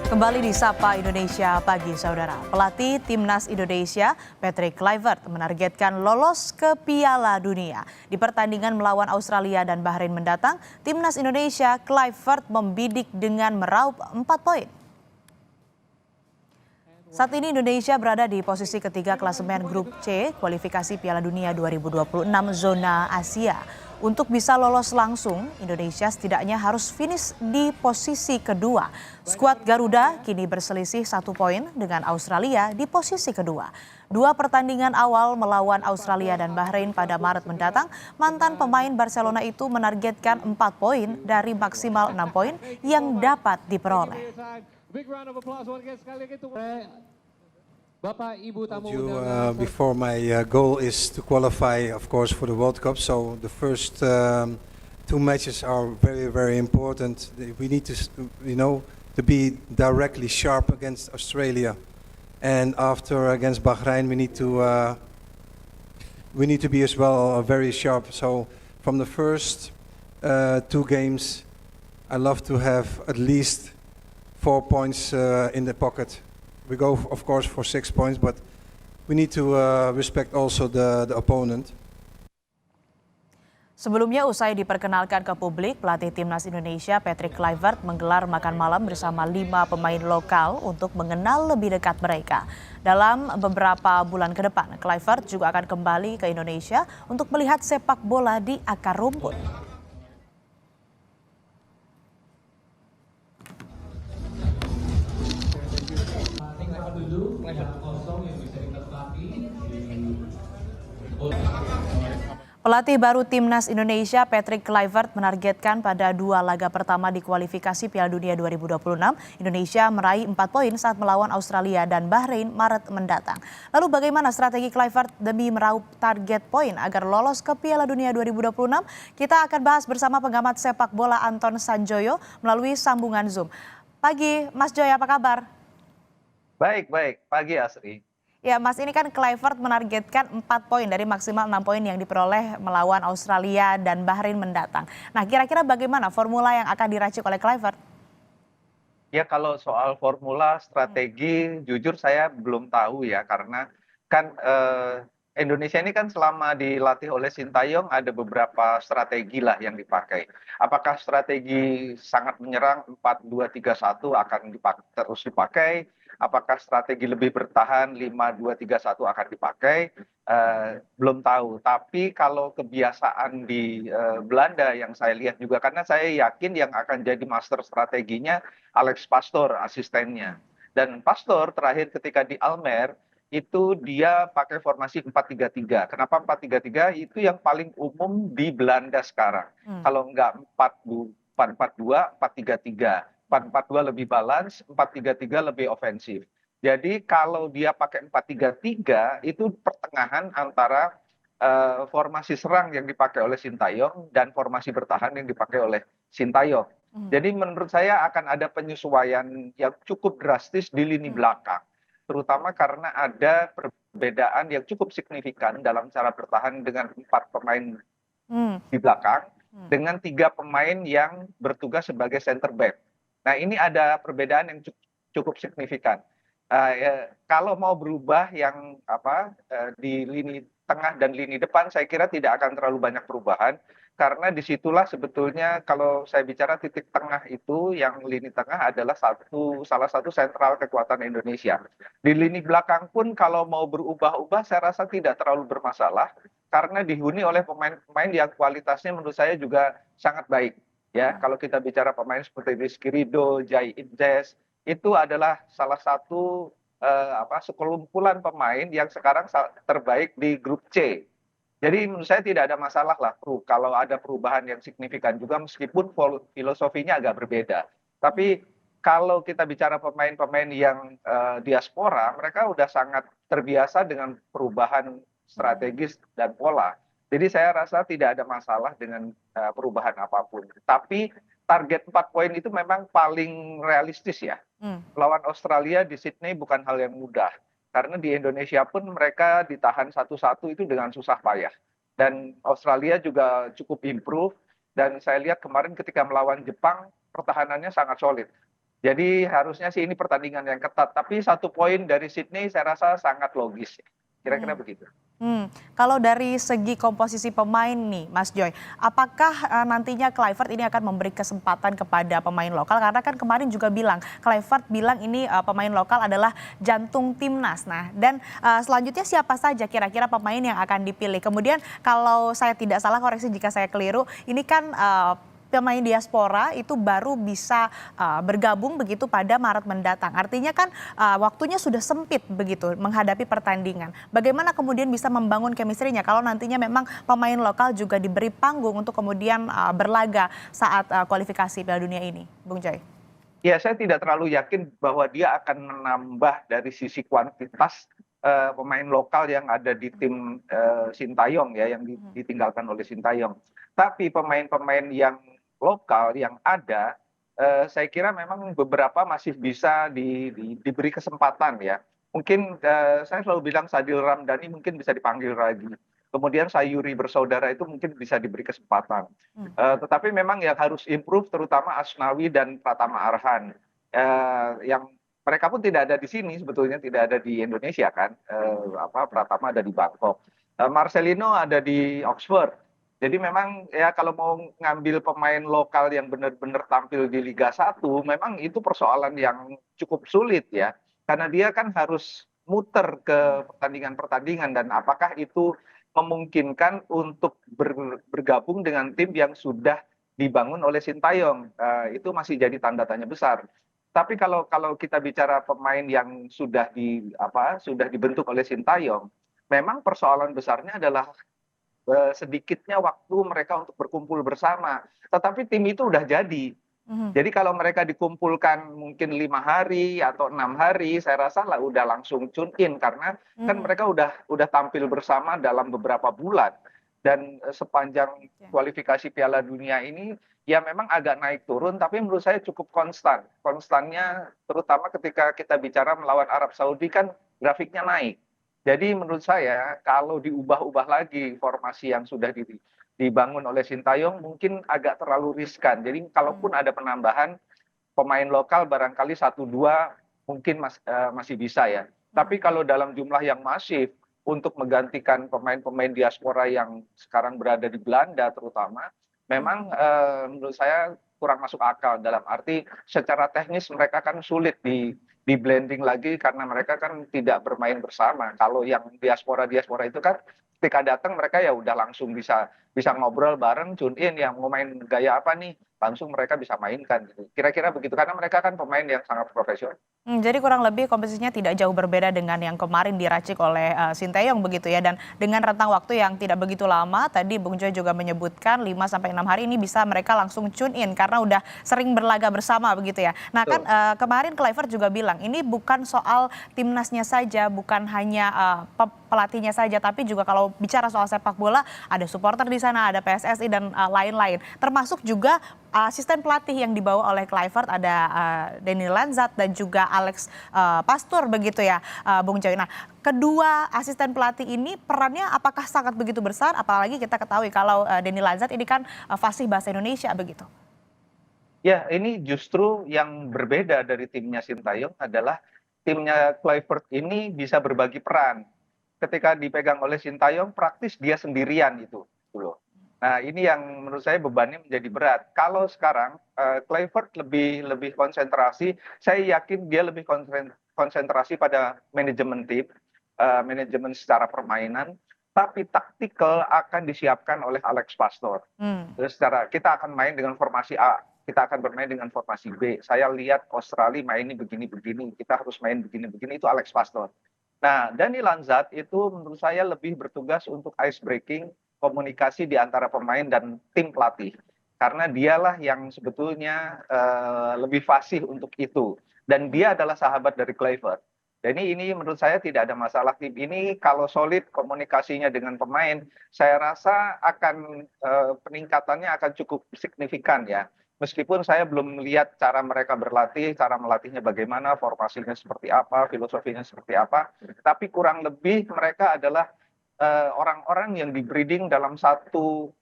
Kembali di Sapa Indonesia Pagi, Saudara. Pelatih Timnas Indonesia, Patrick Kluivert, menargetkan lolos ke Piala Dunia. Di pertandingan melawan Australia dan Bahrain mendatang, Timnas Indonesia Kluivert membidik dengan meraup 4 poin. Saat ini Indonesia berada di posisi ketiga klasemen Grup C, kualifikasi Piala Dunia 2026 zona Asia. Untuk bisa lolos langsung, Indonesia setidaknya harus finish di posisi kedua. Skuad Garuda kini berselisih 1 poin dengan Australia di posisi kedua. Dua pertandingan awal melawan Australia dan Bahrain pada Maret mendatang, mantan pemain Barcelona itu menargetkan 4 poin dari maksimal 6 poin yang dapat diperoleh. Before my goal is to qualify, of course, for the World Cup. So the first two matches are very, very important. We need to, to be directly sharp against Australia, and after against Bahrain, we need to be as well very sharp. So from the first two games, I love to have at least 4 points in the pocket. We go, of course, for 6 points, but we need to respect also the opponent. Sebelumnya usai diperkenalkan ke publik, pelatih Timnas Indonesia Patrick Kluivert menggelar makan malam bersama 5 pemain lokal untuk mengenal lebih dekat mereka. Dalam beberapa bulan ke depan, Kluivert juga akan kembali ke Indonesia untuk melihat sepak bola di akar rumput. Pelatih baru Timnas Indonesia Patrick Kluivert menargetkan pada 2 laga pertama di kualifikasi Piala Dunia 2026, Indonesia meraih 4 poin saat melawan Australia dan Bahrain Maret mendatang. Lalu bagaimana strategi Kluivert demi meraup target poin agar lolos ke Piala Dunia 2026? Kita akan bahas bersama pengamat sepak bola Anton Sanjoyo melalui sambungan Zoom. Pagi, Mas Joy, apa kabar? Baik, pagi Asri. Ya Mas, ini kan Kluivert menargetkan 4 poin dari maksimal 6 poin yang diperoleh melawan Australia dan Bahrain mendatang. Nah, kira-kira bagaimana formula yang akan diracik oleh Kluivert? Ya kalau soal formula strategi jujur saya belum tahu ya, karena kan Indonesia ini kan selama dilatih oleh Sintayong ada beberapa strategi lah yang dipakai. Apakah strategi sangat menyerang 4-2-3-1 akan terus dipakai? Apakah strategi lebih bertahan 5-2-3-1 akan dipakai? Belum tahu. Tapi kalau kebiasaan di Belanda yang saya lihat juga, karena saya yakin yang akan jadi master strateginya Alex Pastoor, asistennya. Dan Pastoor terakhir ketika di Almer itu dia pakai formasi 4-3-3. Kenapa 4-3-3? Itu yang paling umum di Belanda sekarang. Kalau enggak 4-4-2, 4-3-3. 4-4-2 lebih balance, 4-3-3 lebih ofensif. Jadi kalau dia pakai 4-3-3 itu pertengahan antara formasi serang yang dipakai oleh Sintayong dan formasi bertahan yang dipakai oleh Sintayong. Jadi menurut saya akan ada penyesuaian yang cukup drastis di lini belakang, terutama karena ada perbedaan yang cukup signifikan dalam cara bertahan dengan 4 pemain di belakang dengan 3 pemain yang bertugas sebagai center back. Nah, ini ada perbedaan yang cukup signifikan. Kalau mau berubah yang di lini tengah dan lini depan, saya kira tidak akan terlalu banyak perubahan, karena disitulah sebetulnya kalau saya bicara titik tengah itu, yang lini tengah adalah salah satu sentral kekuatan Indonesia. Di lini belakang pun kalau mau berubah-ubah saya rasa tidak terlalu bermasalah, karena dihuni oleh pemain-pemain yang kualitasnya menurut saya juga sangat baik. Ya, kalau kita bicara pemain seperti Rizky Ridho, Jai Indres, itu adalah salah satu sekelumpulan pemain yang sekarang terbaik di grup C. Jadi menurut saya tidak ada masalah lah kalau ada perubahan yang signifikan juga, meskipun filosofinya agak berbeda. Tapi kalau kita bicara pemain-pemain yang diaspora, mereka udah sangat terbiasa dengan perubahan strategis dan pola. Jadi saya rasa tidak ada masalah dengan perubahan apapun. Tapi target 4 poin itu memang paling realistis ya. Lawan Australia di Sydney bukan hal yang mudah. Karena di Indonesia pun mereka ditahan 1-1 itu dengan susah payah. Dan Australia juga cukup improve. Dan saya lihat kemarin ketika melawan Jepang, pertahanannya sangat solid. Jadi harusnya sih ini pertandingan yang ketat, tapi 1 poin dari Sydney saya rasa sangat logis. Kira-kira Mhm. begitu. Kalau dari segi komposisi pemain nih, Mas Joy, apakah nantinya Kluivert ini akan memberi kesempatan kepada pemain lokal? Karena kan kemarin juga bilang, Kluivert bilang ini pemain lokal adalah jantung timnas. Nah, dan selanjutnya siapa saja kira-kira pemain yang akan dipilih? Kemudian kalau saya tidak salah, koreksi jika saya keliru, ini kan pemain diaspora itu baru bisa bergabung begitu pada Maret mendatang. Artinya kan waktunya sudah sempit begitu menghadapi pertandingan. Bagaimana kemudian bisa membangun chemistry-nya kalau nantinya memang pemain lokal juga diberi panggung untuk kemudian berlaga saat kualifikasi Piala Dunia ini, Bung Joy? Ya, saya tidak terlalu yakin bahwa dia akan menambah dari sisi kuantitas pemain lokal yang ada di tim Sintayong ya, yang ditinggalkan oleh Sintayong. Tapi pemain-pemain yang lokal yang ada, saya kira memang beberapa masih bisa diberi kesempatan ya. Mungkin saya selalu bilang Sadil Ramdhani mungkin bisa dipanggil lagi. Kemudian Sayuri bersaudara itu mungkin bisa diberi kesempatan. Tetapi memang yang harus improve terutama Asnawi dan Pratama Arhan, yang mereka pun tidak ada di sini sebetulnya, tidak ada di Indonesia kan, Pratama ada di Bangkok, Marcelino ada di Oxford. Jadi memang ya kalau mau ngambil pemain lokal yang benar-benar tampil di Liga 1, memang itu persoalan yang cukup sulit ya, karena dia kan harus muter ke pertandingan-pertandingan dan apakah itu memungkinkan untuk bergabung dengan tim yang sudah dibangun oleh Sintayong, itu masih jadi tanda tanya besar. Tapi kalau kita bicara pemain yang sudah dibentuk oleh Sintayong, memang persoalan besarnya adalah sedikitnya waktu mereka untuk berkumpul bersama. Tetapi tim itu udah jadi. Mhm. Jadi kalau mereka dikumpulkan mungkin 5 hari atau 6 hari, saya rasa lah udah langsung tune in karena kan Mhm. mereka udah tampil bersama dalam beberapa bulan dan sepanjang Oke. kualifikasi Piala Dunia ini ya memang agak naik turun tapi menurut saya cukup konstan. Konstannya terutama ketika kita bicara melawan Arab Saudi kan grafiknya naik. Jadi menurut saya kalau diubah-ubah lagi formasi yang sudah dibangun oleh Sintayong mungkin agak terlalu riskan. Jadi kalaupun ada penambahan pemain lokal barangkali 1 2 mungkin masih bisa ya. Tapi kalau dalam jumlah yang masif untuk menggantikan pemain-pemain diaspora yang sekarang berada di Belanda terutama, memang menurut saya kurang masuk akal dalam arti secara teknis mereka kan sulit di blending lagi karena mereka kan tidak bermain bersama. Kalau yang diaspora-diaspora itu kan ketika datang mereka ya udah langsung bisa bisa ngobrol bareng, tune in yang mau main gaya apa nih, langsung mereka bisa mainkan gitu. Kira-kira begitu karena mereka kan pemain yang sangat profesional. Jadi kurang lebih komposisinya tidak jauh berbeda dengan yang kemarin diracik oleh Sinteyong begitu ya, dan dengan rentang waktu yang tidak begitu lama, tadi Bung Joy juga menyebutkan 5 sampai 6 hari ini bisa mereka langsung tune in karena udah sering berlaga bersama begitu ya. Nah kan Betul. kemarin Kluivert juga bilang ini bukan soal timnasnya saja, bukan hanya pelatihnya saja, tapi juga kalau bicara soal sepak bola ada supporter di sana, ada PSSI dan lain-lain. Termasuk juga asisten pelatih yang dibawa oleh Kluivert, ada Denny Lanzat dan juga Alex Pastur begitu ya, Bung Joy. Nah, kedua asisten pelatih ini perannya apakah sangat begitu besar? Apalagi kita ketahui kalau Denny Lanzat ini kan fasih bahasa Indonesia begitu. Ya, ini justru yang berbeda dari timnya Sintayong adalah timnya Kluivert ini bisa berbagi peran. Ketika dipegang oleh Sintayong praktis dia sendirian itu, gitu loh. Nah, ini yang menurut saya bebannya menjadi berat. Kalau sekarang Kluivert lebih lebih konsentrasi, saya yakin dia lebih konsentrasi pada manajemen tim, manajemen secara permainan, tapi taktikal akan disiapkan oleh Alex Pastor. Hmm. Terus secara kita akan main dengan formasi A, kita akan bermain dengan formasi B. Saya lihat Australia mainnya begini-begini, kita harus main begini-begini, itu Alex Pastor. Nah, Dani Lanzat itu menurut saya lebih bertugas untuk ice breaking, komunikasi di antara pemain dan tim pelatih. Karena dialah yang sebetulnya lebih fasih untuk itu. Dan dia adalah sahabat dari Kluivert. Jadi ini menurut saya tidak ada masalah. Tim ini kalau solid komunikasinya dengan pemain, saya rasa akan peningkatannya akan cukup signifikan ya. Meskipun saya belum melihat cara mereka berlatih, cara melatihnya bagaimana, formasinya seperti apa, filosofinya seperti apa, tapi kurang lebih mereka adalah orang-orang yang di-breeding dalam satu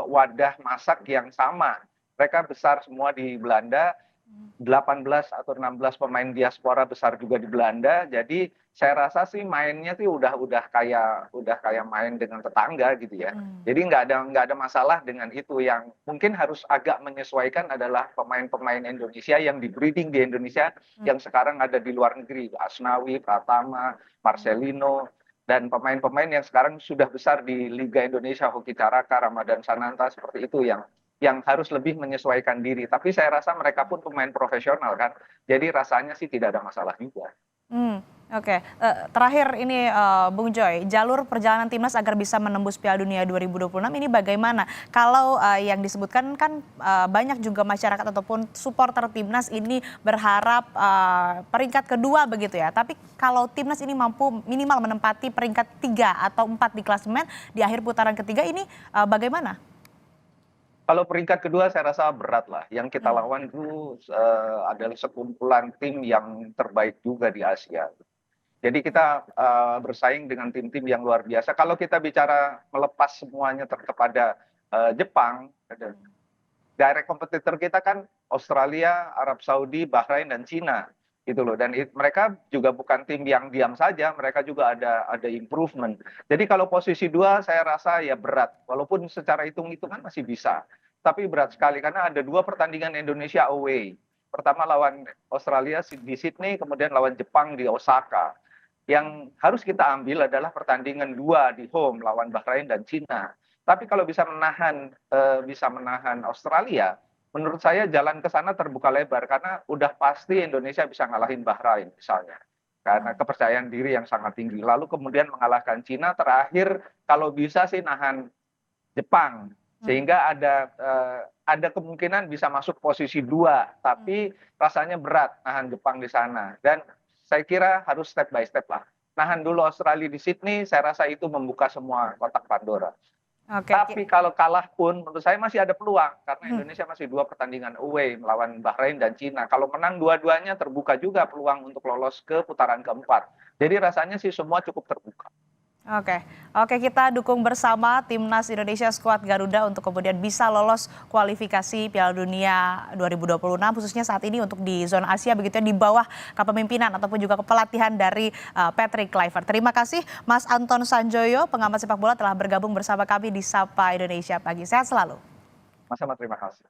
wadah masak yang sama. Mereka besar semua di Belanda 18 atau 16 pemain diaspora besar juga di Belanda. Jadi saya rasa sih mainnya sih udah kayak main dengan tetangga gitu ya. Jadi nggak ada masalah dengan itu. Yang mungkin harus agak menyesuaikan adalah pemain-pemain Indonesia yang di breeding di Indonesia yang sekarang ada di luar negeri, Asnawi, Pratama, Marcelino, dan pemain-pemain yang sekarang sudah besar di Liga Indonesia, Hoki Caraka, Ramadan Sananta, seperti itu yang harus lebih menyesuaikan diri. Tapi saya rasa mereka pun pemain profesional kan. Jadi rasanya sih tidak ada masalah juga. Oke. Terakhir ini Bung Joy, jalur perjalanan timnas agar bisa menembus Piala Dunia 2026 ini bagaimana? Kalau yang disebutkan kan banyak juga masyarakat ataupun supporter timnas ini berharap peringkat kedua begitu ya. Tapi kalau timnas ini mampu minimal menempati peringkat 3 atau 4 di klasemen di akhir putaran ketiga ini bagaimana? Kalau peringkat kedua saya rasa berat lah. Yang kita lawan itu adalah sekumpulan tim yang terbaik juga di Asia. Jadi kita bersaing dengan tim-tim yang luar biasa. Kalau kita bicara melepas semuanya kepada Jepang, direct kompetitor kita kan Australia, Arab Saudi, Bahrain, dan Cina gitu loh. Dan mereka juga bukan tim yang diam saja, mereka juga ada improvement. Jadi kalau posisi 2 saya rasa ya berat, walaupun secara hitung-hitungan masih bisa. Tapi berat sekali karena ada 2 pertandingan Indonesia away. Pertama lawan Australia di Sydney, kemudian lawan Jepang di Osaka. Yang harus kita ambil adalah pertandingan 2 di home lawan Bahrain dan Cina. Tapi kalau bisa menahan Australia, menurut saya jalan ke sana terbuka lebar karena udah pasti Indonesia bisa ngalahin Bahrain misalnya. Karena kepercayaan diri yang sangat tinggi. Lalu kemudian mengalahkan Cina, terakhir kalau bisa sih nahan Jepang. Sehingga ada kemungkinan bisa masuk posisi 2, tapi rasanya berat nahan Jepang di sana. Dan saya kira harus step by step lah. Nahan dulu Australia di Sydney, saya rasa itu membuka semua kotak Pandora. Oke. Tapi kalau kalah pun menurut saya masih ada peluang karena Indonesia masih 2 pertandingan away melawan Bahrain dan Cina. Kalau menang dua-duanya terbuka juga peluang untuk lolos ke putaran keempat. Jadi rasanya sih semua cukup terbuka. Oke, kita dukung bersama timnas Indonesia skuad Garuda untuk kemudian bisa lolos kualifikasi Piala Dunia 2026 khususnya saat ini untuk di zona Asia begitu ya, di bawah kepemimpinan ataupun juga kepelatihan dari Patrick Kluivert. Terima kasih Mas Anton Sanjoyo, pengamat sepak bola telah bergabung bersama kami di Sapa Indonesia Pagi. Sehat selalu. Mas, terima kasih.